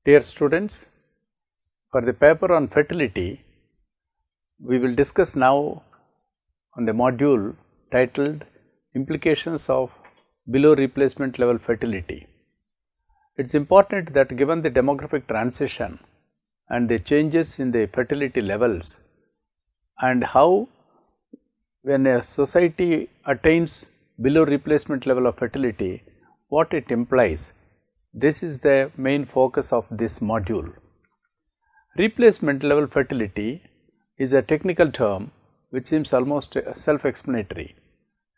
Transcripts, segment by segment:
Dear students, for the paper on fertility, we will discuss now on the module titled Implications of Below Replacement Level Fertility. It is important that given the demographic transition and the changes in the fertility levels and how when a society attains below replacement level of fertility, what it implies. This is the main focus of this module. Replacement level fertility is a technical term which seems almost self-explanatory.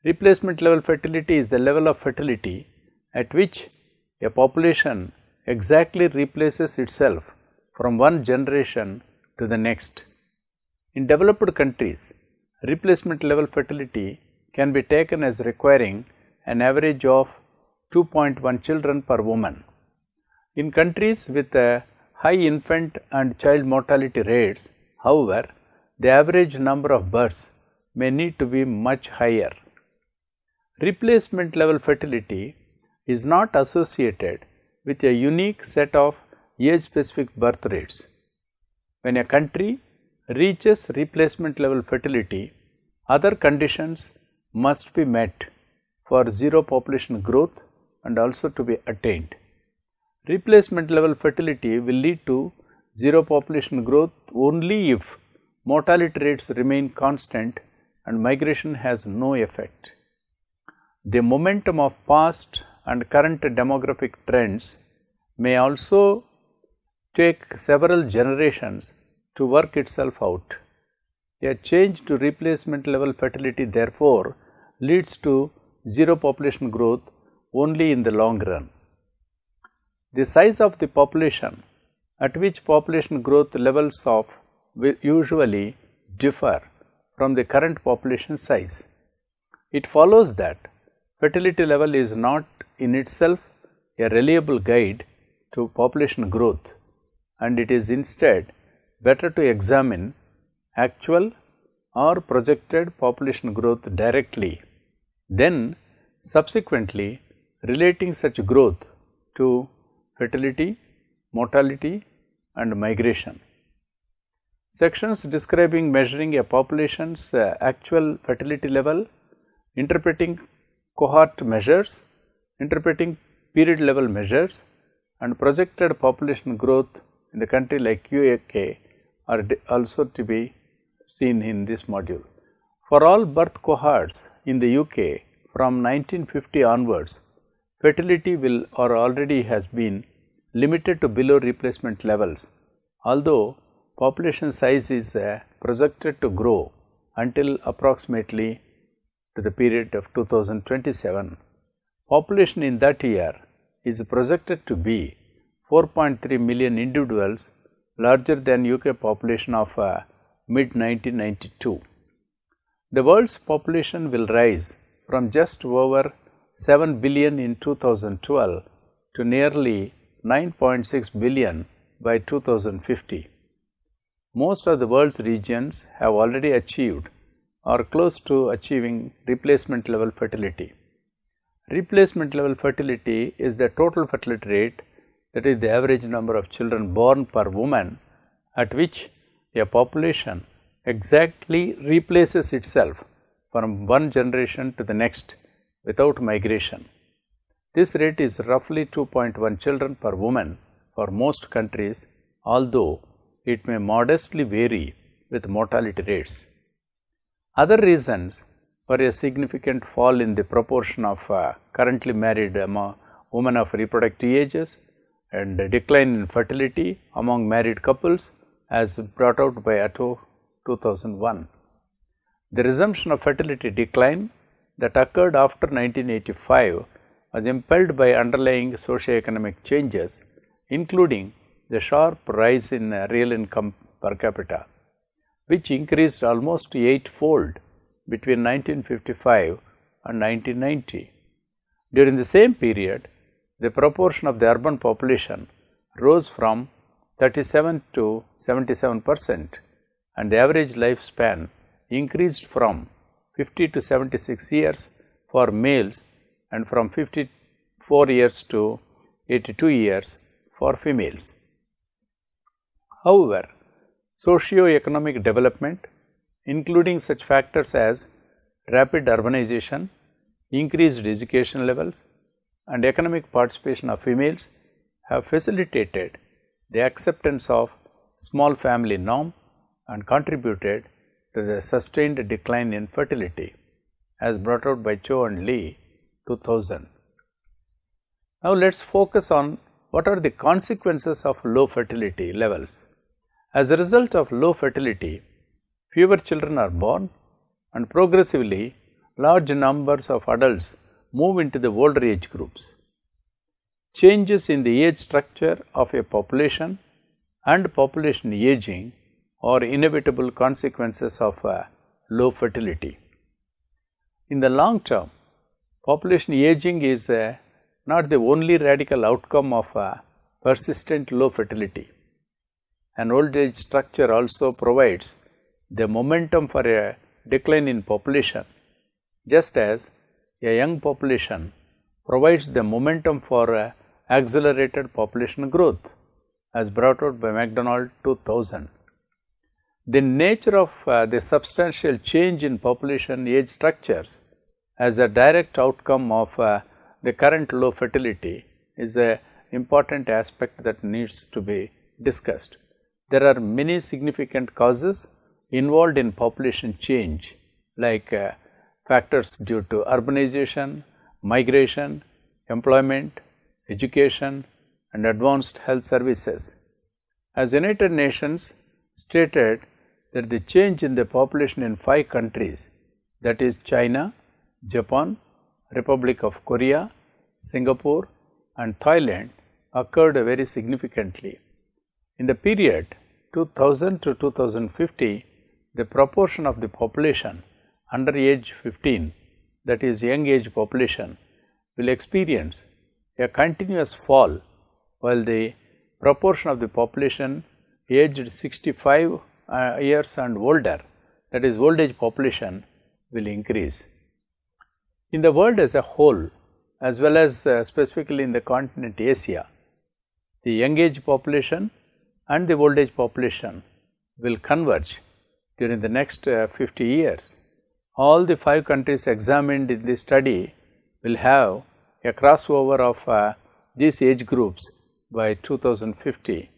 Replacement level fertility is the level of fertility at which a population exactly replaces itself from one generation to the next. In developed countries, replacement level fertility can be taken as requiring an average of 2.1 children per woman. In countries with high infant and child mortality rates, however, the average number of births may need to be much higher. Replacement level fertility is not associated with a unique set of age-specific birth rates. When a country reaches replacement level fertility, other conditions must be met for zero population growth and also to be attained. Replacement level fertility will lead to zero population growth only if mortality rates remain constant and migration has no effect. The momentum of past and current demographic trends may also take several generations to work itself out. A change to replacement level fertility therefore leads to zero population growth only in the long run. The size of the population at which population growth levels usually differ from the current population size. It follows that fertility level is not in itself a reliable guide to population growth, and it is instead better to examine actual or projected population growth directly, then subsequently relating such growth to fertility, mortality and migration. Sections describing measuring a population's actual fertility level, interpreting cohort measures, interpreting period level measures and projected population growth in the country like UK are also to be seen in this module. For all birth cohorts in the UK from 1950 onwards, fertility will or already has been limited to below replacement levels, although population size is projected to grow until approximately to the period of 2027. Population in that year is projected to be 4.3 million individuals, larger than UK population of mid-1992. The world's population will rise from just over 7 billion in 2012 to nearly 9.6 billion by 2050. Most of the world's regions have already achieved or close to achieving replacement level fertility. Replacement level fertility is the total fertility rate, that is the average number of children born per woman at which a population exactly replaces itself from one generation to the next without migration. This rate is roughly 2.1 children per woman for most countries, although it may modestly vary with mortality rates. Other reasons for a significant fall in the proportion of currently married women of reproductive ages and a decline in fertility among married couples as brought out by Atto 2001. The resumption of fertility decline that occurred after 1985 was impelled by underlying socioeconomic changes, including the sharp rise in real income per capita, which increased almost eightfold between 1955 and 1990. During the same period, the proportion of the urban population rose from 37 to 77% and the average lifespan increased from 50 to 76 years for males and from 54 years to 82 years for females. However, socio-economic development, including such factors as rapid urbanization, increased education levels, and economic participation of females, have facilitated the acceptance of small family norm and contributed to the sustained decline in fertility, as brought out by Cho and Lee 2000. Now, let us focus on what are the consequences of low fertility levels. As a result of low fertility, fewer children are born and progressively large numbers of adults move into the older age groups. Changes in the age structure of a population and population aging are inevitable consequences of low fertility. In the long term, population aging is not the only radical outcome of persistent low fertility. An old age structure also provides the momentum for a decline in population, just as a young population provides the momentum for accelerated population growth, as brought out by MacDonald 2000. The nature of the substantial change in population age structures as a direct outcome of the current low fertility is an important aspect that needs to be discussed. There are many significant causes involved in population change, like factors due to urbanization, migration, employment, education, and advanced health services. As United Nations stated that the change in the population in 5 countries, that is China, Japan, Republic of Korea, Singapore, and Thailand, occurred very significantly. In the period 2000 to 2050, the proportion of the population under age 15, that is young age population, will experience a continuous fall, while the proportion of the population aged 65 years and older, that is old age population, will increase. In the world as a whole, as well as specifically in the continent Asia, the young age population and the old age population will converge during the next 50 years. All the 5 countries examined in this study will have a crossover of these age groups by 2050.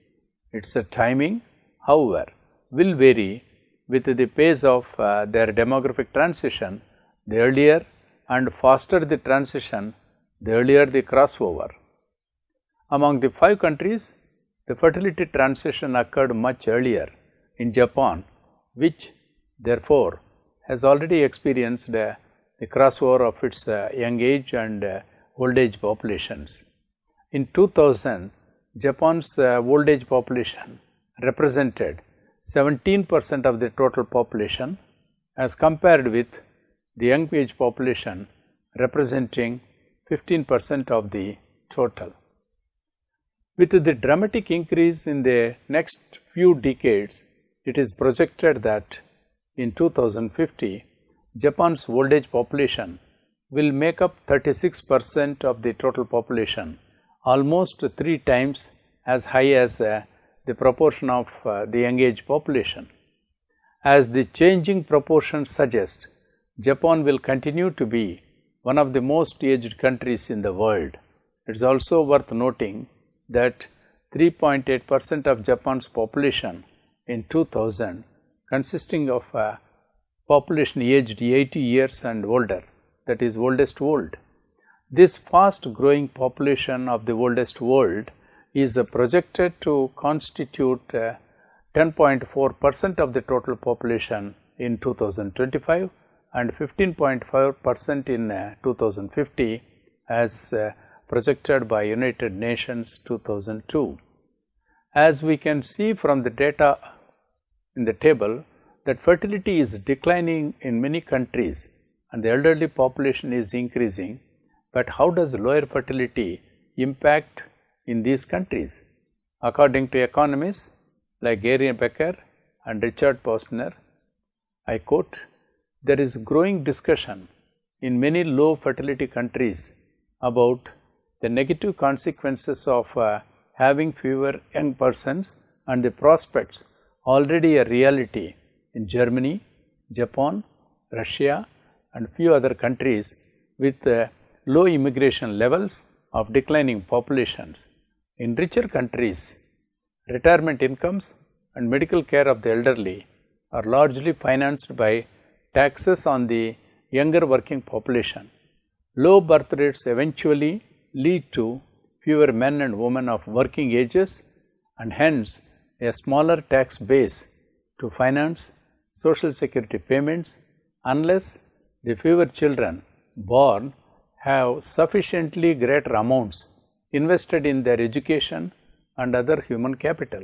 Its timing, however, will vary with the pace of their demographic transition. The earlier and faster the transition, the earlier the crossover. Among the 5 countries, the fertility transition occurred much earlier in Japan, which therefore has already experienced the crossover of its young age and old age populations. In 2000, Japan's old age population represented 17% of the total population, as compared with the young age population representing 15% of the total. With the dramatic increase in the next few decades, it is projected that in 2050, Japan's old age population will make up 36% of the total population, almost 3 times as high as the proportion of the young age population. As the changing proportions suggest, Japan will continue to be one of the most aged countries in the world. It is also worth noting that 3.8% of Japan's population in 2000 consisting of population aged 80 years and older, that is oldest world. This fast growing population of the oldest world is projected to constitute 10.4% of the total population in 2025 and 15.5% in 2050 as projected by United Nations 2002. As we can see from the data in the table that fertility is declining in many countries and the elderly population is increasing, but how does lower fertility impact in these countries? According to economists like Gary Becker and Richard Posner, I quote, "There is growing discussion in many low fertility countries about the negative consequences of having fewer young persons and the prospects already a reality in Germany, Japan, Russia and few other countries with low immigration levels of declining populations. In richer countries, retirement incomes and medical care of the elderly are largely financed by taxes on the younger working population. Low birth rates eventually lead to fewer men and women of working ages and hence a smaller tax base to finance social security payments unless the fewer children born have sufficiently greater amounts invested in their education and other human capital.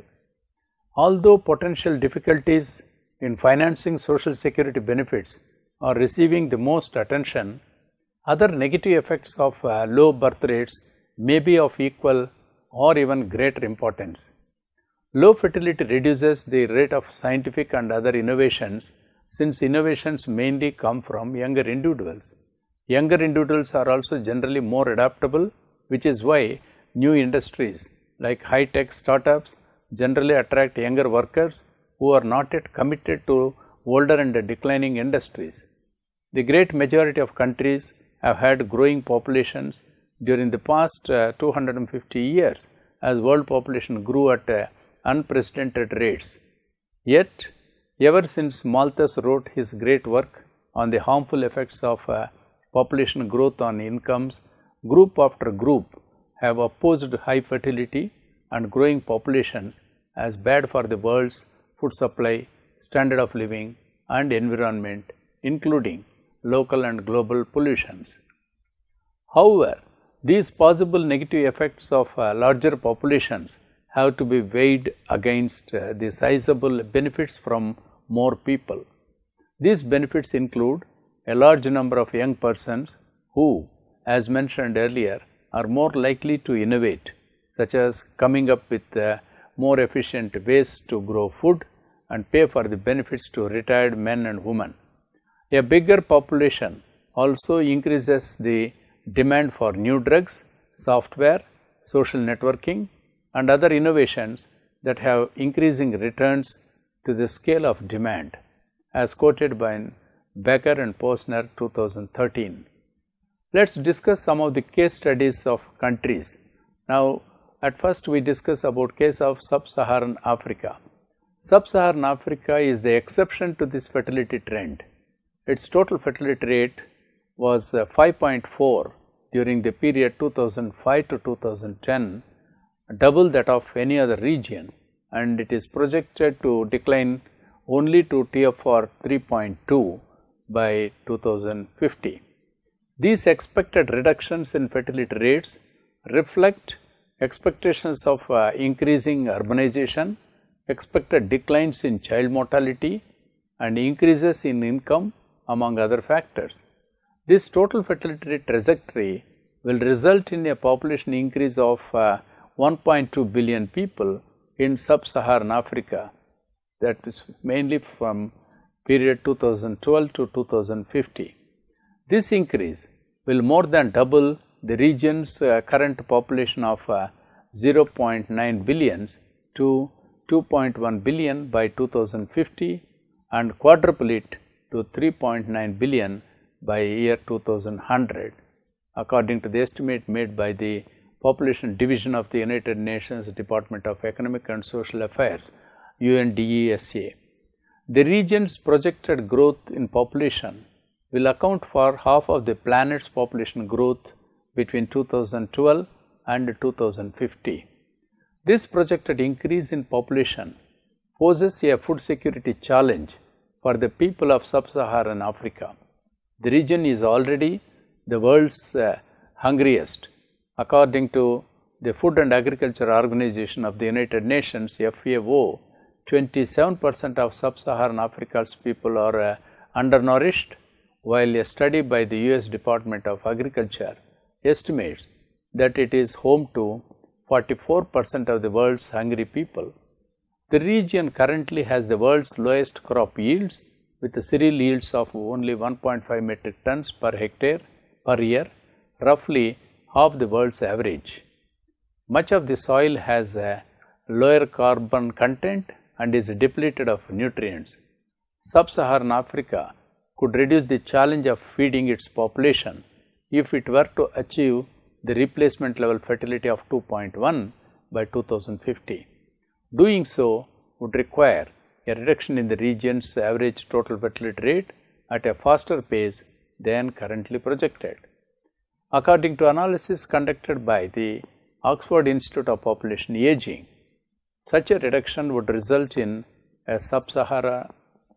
Although potential difficulties in financing social security benefits are receiving the most attention, other negative effects of low birth rates may be of equal or even greater importance. Low fertility reduces the rate of scientific and other innovations since innovations mainly come from younger individuals. Younger individuals are also generally more adaptable, which is why new industries like high-tech startups generally attract younger workers who are not yet committed to older and declining industries. The great majority of countries have had growing populations during the past 250 years as world population grew at unprecedented rates. Yet, ever since Malthus wrote his great work on the harmful effects of population growth on incomes, group after group have opposed high fertility and growing populations as bad for the world's food supply, standard of living and environment, including local and global pollutions. However, these possible negative effects of larger populations have to be weighed against the sizable benefits from more people. These benefits include a large number of young persons who, as mentioned earlier, are more likely to innovate, such as coming up with more efficient ways to grow food and pay for the benefits to retired men and women. A bigger population also increases the demand for new drugs, software, social networking and other innovations that have increasing returns to the scale of demand, as quoted by Becker and Posner 2013. Let us discuss some of the case studies of countries. Now, at first we discuss about case of Sub-Saharan Africa. Sub-Saharan Africa is the exception to this fertility trend. Its total fertility rate was 5.4 during the period 2005 to 2010, double that of any other region, and it is projected to decline only to TFR 3.2 by 2050. These expected reductions in fertility rates reflect expectations of increasing urbanization, expected declines in child mortality and increases in income among other factors. This total fertility trajectory will result in a population increase of 1.2 billion people in Sub-Saharan Africa, that is mainly from period 2012 to 2050. This increase will more than double the region's current population of 0.9 billion to 2.1 billion by 2050 and quadruple it to 3.9 billion by year 2100, according to the estimate made by the Population Division of the United Nations Department of Economic and Social Affairs, UNDESA. The region's projected growth in population will account for half of the planet's population growth between 2012 and 2050. This projected increase in population poses a food security challenge for the people of Sub-Saharan Africa. The region is already the world's hungriest. According to the Food and Agriculture Organization of the United Nations, FAO, 27% of Sub-Saharan Africa's people are undernourished, while a study by the US Department of Agriculture estimates that it is home to 44% of the world's hungry people. The region currently has the world's lowest crop yields, with the cereal yields of only 1.5 metric tons per hectare per year, roughly half the world's average. Much of the soil has lower carbon content and is depleted of nutrients. Sub-Saharan Africa could reduce the challenge of feeding its population if it were to achieve the replacement level fertility of 2.1 by 2050. Doing so would require a reduction in the region's average total fertility rate at a faster pace than currently projected. According to analysis conducted by the Oxford Institute of Population Aging, such a reduction would result in a sub-Saharan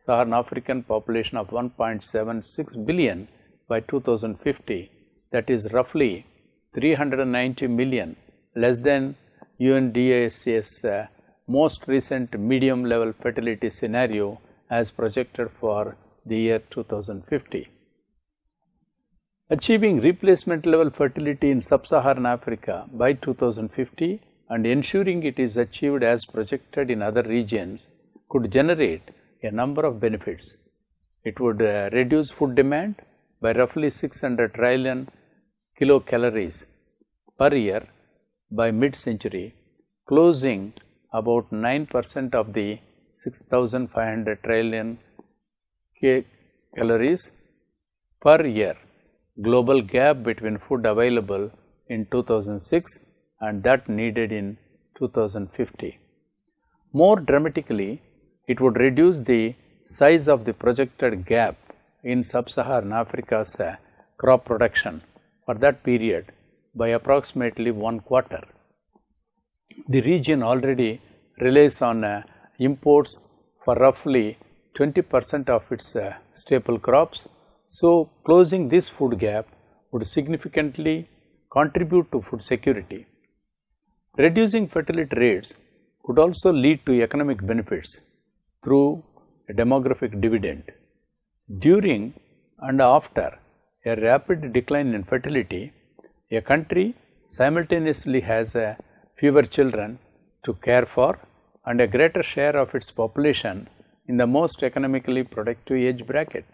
African population of 1.76 billion by 2050, that is roughly 390 million less than UNDAC's most recent medium level fertility scenario as projected for the year 2050. Achieving replacement level fertility in sub-Saharan Africa by 2050 and ensuring it is achieved as projected in other regions could generate a number of benefits. It would reduce food demand by roughly 600 trillion kilocalories per year by mid-century, closing about 9% of the 6,500 trillion calories per year global gap between food available in 2006 and that needed in 2050. More dramatically, it would reduce the size of the projected gap in sub-Saharan Africa's crop production for that period by approximately 1/4. The region already relies on imports for roughly 20% of its staple crops, so closing this food gap would significantly contribute to food security. Reducing fertility rates could also lead to economic benefits through a demographic dividend. During and after a rapid decline in fertility, a country simultaneously has fewer children to care for and a greater share of its population in the most economically productive age bracket.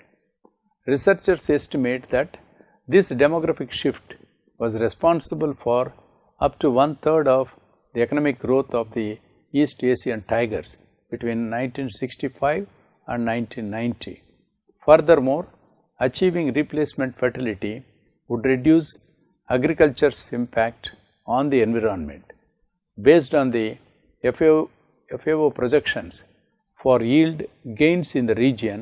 Researchers estimate that this demographic shift was responsible for up to 1/3 of the economic growth of the East Asian tigers between 1965 and 1990. Furthermore, achieving replacement fertility would reduce agriculture's impact on the environment. Based on the FAO projections for yield gains in the region,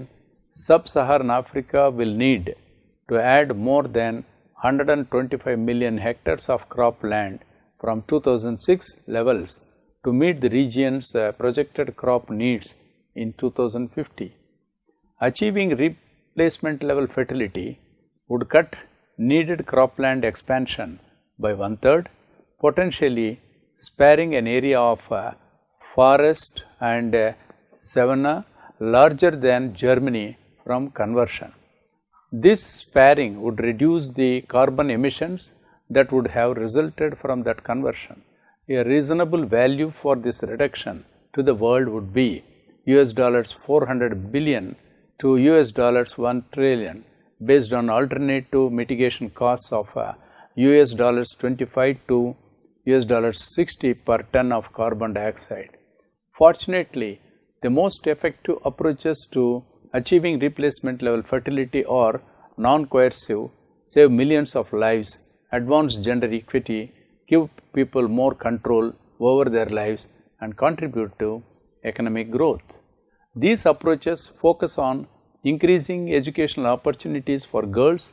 sub-Saharan Africa will need to add more than 125 million hectares of cropland from 2006 levels to meet the region's projected crop needs in 2050. Achieving replacement level fertility would cut needed cropland expansion by 1/3, potentially sparing an area of forest and savanna larger than Germany from conversion. This sparing would reduce the carbon emissions that would have resulted from that conversion. A reasonable value for this reduction to the world would be $400 billion to $1 trillion based on alternative mitigation costs of $25 to $60 per ton of carbon dioxide. Fortunately, the most effective approaches to achieving replacement level fertility are non-coercive, save millions of lives, advance gender equity, give people more control over their lives and contribute to economic growth. These approaches focus on increasing educational opportunities for girls,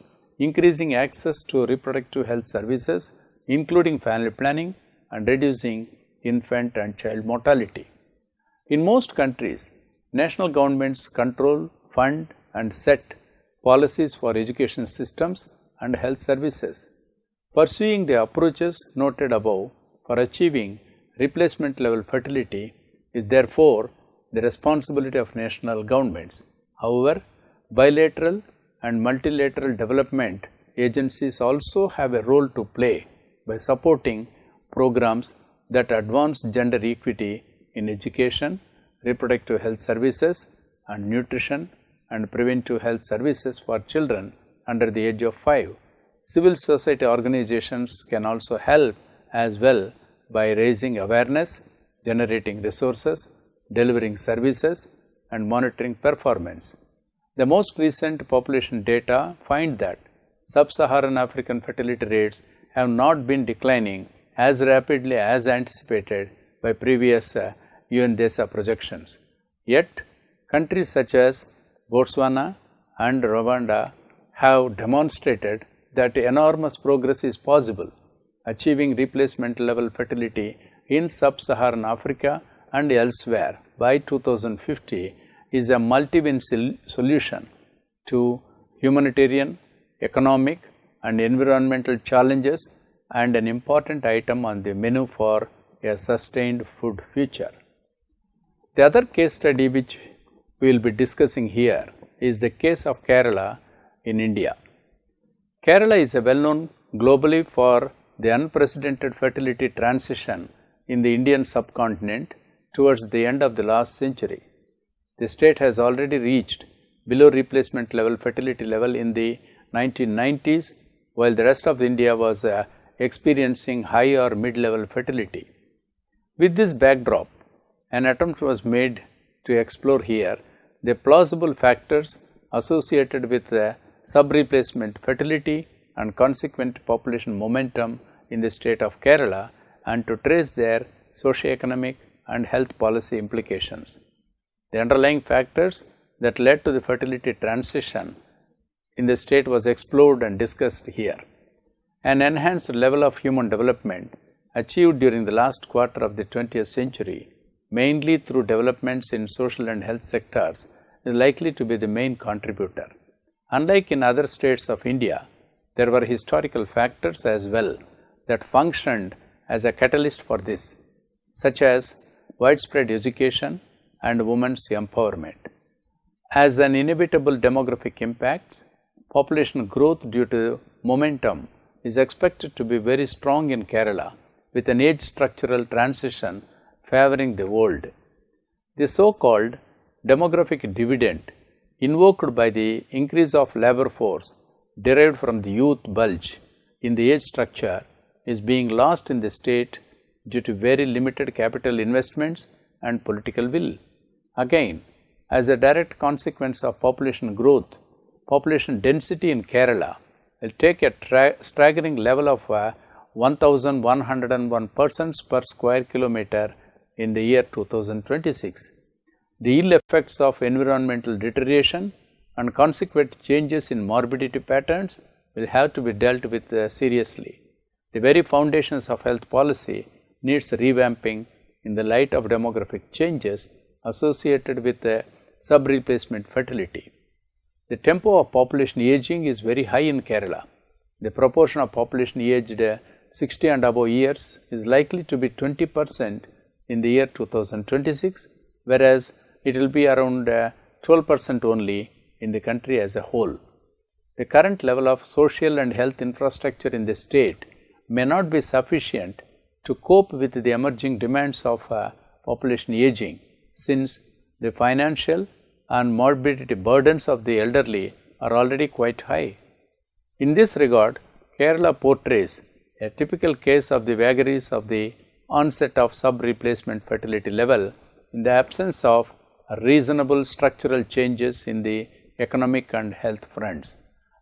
increasing access to reproductive health services, including family planning, and reducing infant and child mortality. In most countries, national governments control, fund, and set policies for education systems and health services. Pursuing the approaches noted above for achieving replacement level fertility is therefore the responsibility of national governments. However, bilateral and multilateral development agencies also have a role to play by supporting programs that advance gender equity in education, reproductive health services, and nutrition and preventive health services for children under the age of 5. Civil society organizations can also help as well by raising awareness, generating resources, delivering services, and monitoring performance. The most recent population data find that sub-Saharan African fertility rates have not been declining as rapidly as anticipated by previous UNDESA projections. Yet, countries such as Botswana and Rwanda have demonstrated that enormous progress is possible. Achieving replacement level fertility in sub-Saharan Africa and elsewhere by 2050 is a multi-win solution to humanitarian, economic and environmental challenges and an important item on the menu for a sustained food future. The other case study which we will be discussing here is the case of Kerala in India. Kerala is well known globally for the unprecedented fertility transition in the Indian subcontinent towards the end of the last century. The state has already reached below replacement level fertility level in the 1990s, while the rest of India was experiencing high or mid-level fertility. With this backdrop, an attempt was made to explore here the plausible factors associated with sub-replacement fertility and consequent population momentum in the state of Kerala and to trace their socio-economic and health policy implications. The underlying factors that led to the fertility transition in the state was explored and discussed here. An enhanced level of human development achieved during the last quarter of the 20th century, mainly through developments in social and health sectors, is likely to be the main contributor. Unlike in other states of India, there were historical factors as well that functioned as a catalyst for this, such as widespread education and women's empowerment. As an inevitable demographic impact, population growth due to momentum is expected to be very strong in Kerala, with an age structural transition favoring the world. The so-called demographic dividend invoked by the increase of labor force derived from the youth bulge in the age structure is being lost in the state due to very limited capital investments and political will. Again, as a direct consequence of population growth, population density in Kerala will take a staggering level of 1,101 persons per square kilometer in the year 2026. The ill effects of environmental deterioration and consequent changes in morbidity patterns will have to be dealt with seriously. The very foundations of health policy needs revamping in the light of demographic changes associated with sub-replacement fertility. The tempo of population aging is very high in Kerala. The proportion of population aged 60 and above years is likely to be 20% in the year 2026, whereas it will be around 12% only in the country as a whole. The current level of social and health infrastructure in the state may not be sufficient to cope with the emerging demands of population aging, since the financial and morbidity burdens of the elderly are already quite high. In this regard, Kerala portrays a typical case of the vagaries of the onset of sub-replacement fertility level in the absence of reasonable structural changes in the economic and health fronts.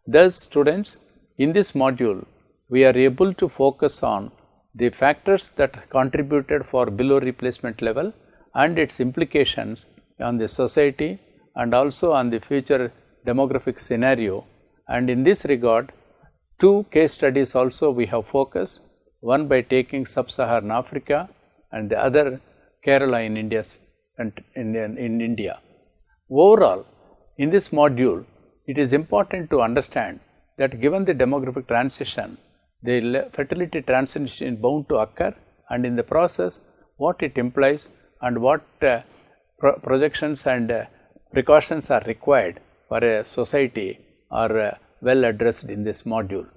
Thus, students, in this module, we are able to focus on the factors that contributed for below replacement level and its implications on the society and also on the future demographic scenario. And in this regard, two case studies also we have focused, one by taking sub-Saharan Africa and the other Kerala in India. Overall, in this module, it is important to understand that given the demographic transition, the fertility transition is bound to occur, and in the process, what it implies and what projections and precautions are required for a society are well addressed in this module.